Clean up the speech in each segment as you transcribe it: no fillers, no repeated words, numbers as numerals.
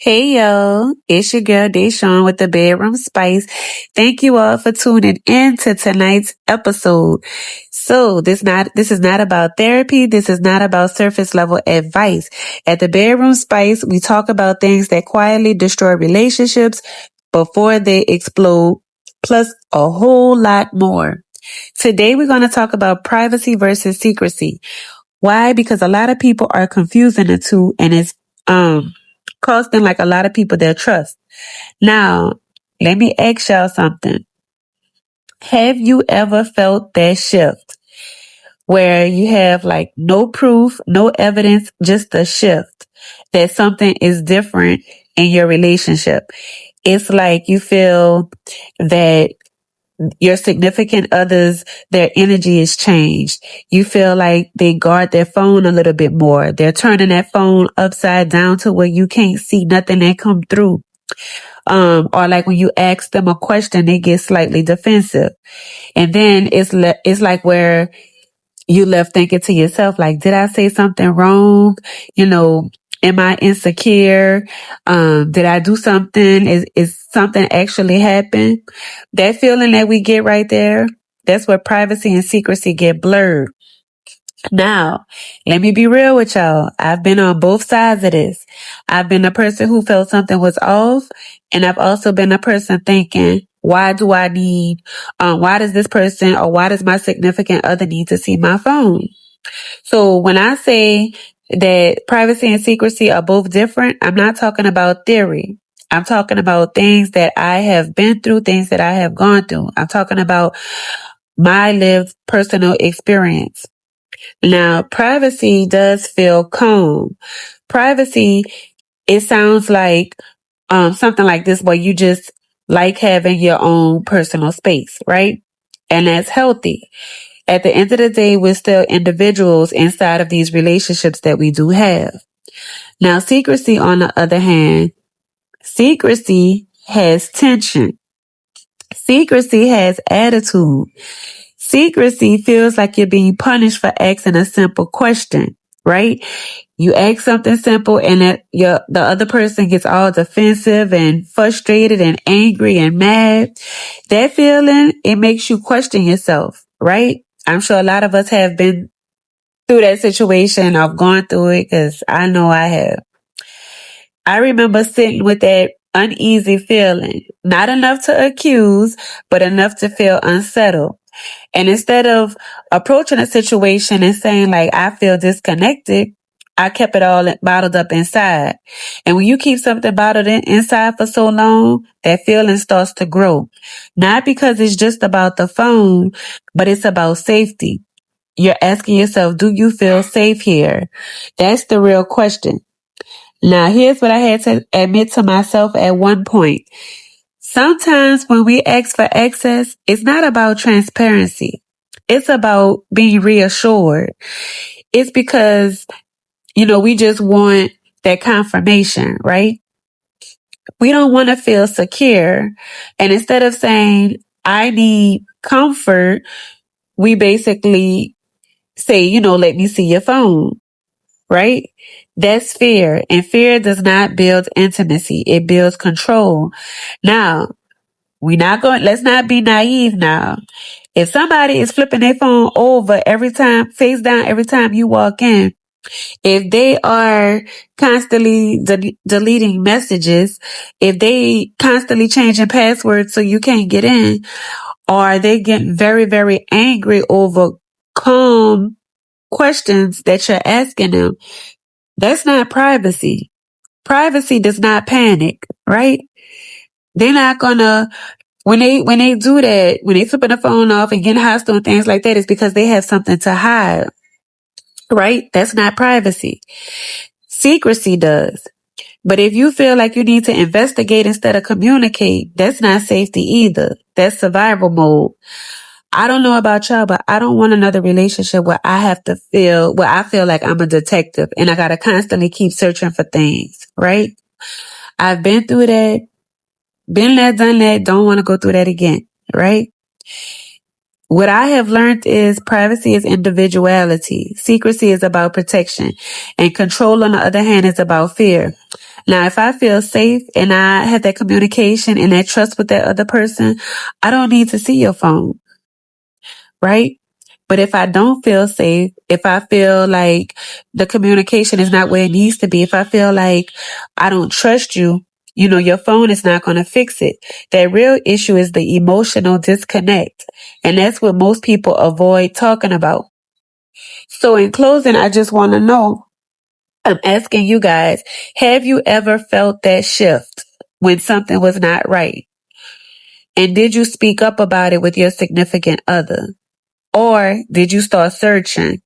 Hey yo, it's your girl Deshawn with the Bedroom Spice. Thank you all for tuning in to tonight's episode. This is not about therapy. This is not about surface level advice. At the Bedroom Spice, we talk about things that quietly destroy relationships before they explode, plus a whole lot more. Today we're going to talk about privacy versus secrecy. Why? Because a lot of people are confusing the two and it's costing like a lot of people their trust. Now, let me ask y'all something. Have you ever felt that shift where you have like no proof, no evidence, just a shift that something is different in your relationship? It's like you feel that your significant others, their energy is changed. You feel like they guard their phone a little bit more. They're turning that phone upside down to where you can't see nothing that come through. Or like when you ask them a question, they get slightly defensive. And then it's like where you left thinking to yourself, like, did I say something wrong? You know, am I insecure? Did I do something? Is something actually happen? That feeling that we get right there, that's where privacy and secrecy get blurred. Now, let me be real with y'all. I've been on both sides of this. I've been a person who felt something was off, and I've also been a person thinking, why does this person or why does my significant other need to see my phone? So when I say that privacy and secrecy are both different, I'm not talking about theory. I'm talking about things that I have been through, things that I have gone through. I'm talking about my lived personal experience. Now, privacy does feel calm. Privacy, it sounds like something like this where you just like having your own personal space, right? And that's healthy. At the end of the day, we're still individuals inside of these relationships that we do have. Now, secrecy, on the other hand, secrecy has tension. Secrecy has attitude. Secrecy feels like you're being punished for asking a simple question, right? You ask something simple and the other person gets all defensive and frustrated and angry and mad. That feeling, it makes you question yourself, right? I'm sure a lot of us have been through that situation. I've gone through it because I know I have. I remember sitting with that uneasy feeling, not enough to accuse, but enough to feel unsettled. And instead of approaching a situation and saying like, I feel disconnected, I kept it all bottled up inside. And when you keep something bottled inside for so long, that feeling starts to grow. Not because it's just about the phone, but it's about safety. You're asking yourself, do you feel safe here? That's the real question. Now, here's what I had to admit to myself at one point. Sometimes when we ask for access, it's not about transparency. It's about being reassured. It's because, we just want that confirmation, right? We don't want to feel secure. And instead of saying, I need comfort, we basically say, let me see your phone, right? That's fear. And fear does not build intimacy. It builds control. Now, let's not be naive now. If somebody is flipping their phone over every time, face down every time you walk in, if they are constantly deleting messages, if they constantly changing passwords so you can't get in, or they getting very, very angry over calm questions that you're asking them, that's not privacy. Privacy does not panic, right? They're not gonna when they do that, when they flipping the phone off and getting hostile and things like that, it's because they have something to hide, right? That's not privacy. Secrecy does. But if you feel like you need to investigate instead of communicate, that's not safety either. That's survival mode. I don't know about y'all, but I don't want another relationship where I feel like I'm a detective and I gotta constantly keep searching for things, right? I've been through that, been there, done that, don't want to go through that again, right? What I have learned is privacy is individuality. Secrecy is about protection. And control, on the other hand, is about fear. Now, if I feel safe and I have that communication and that trust with that other person, I don't need to see your phone, right? But if I don't feel safe, if I feel like the communication is not where it needs to be, if I feel like I don't trust you, your phone is not going to fix it. That real issue is the emotional disconnect. And that's what most people avoid talking about. So in closing, I just want to know, I'm asking you guys, have you ever felt that shift when something was not right? And did you speak up about it with your significant other? Or did you start searching?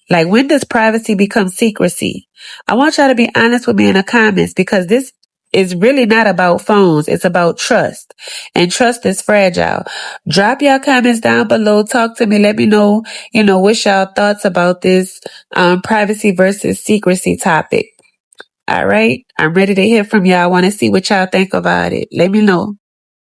Like, when does privacy become secrecy? I want y'all to be honest with me in the comments, because this is really not about phones. It's about trust. And trust is fragile. Drop your comments down below. Talk to me. Let me know, what's y'all thoughts about this privacy versus secrecy topic. All right. I'm ready to hear from y'all. I want to see what y'all think about it. Let me know.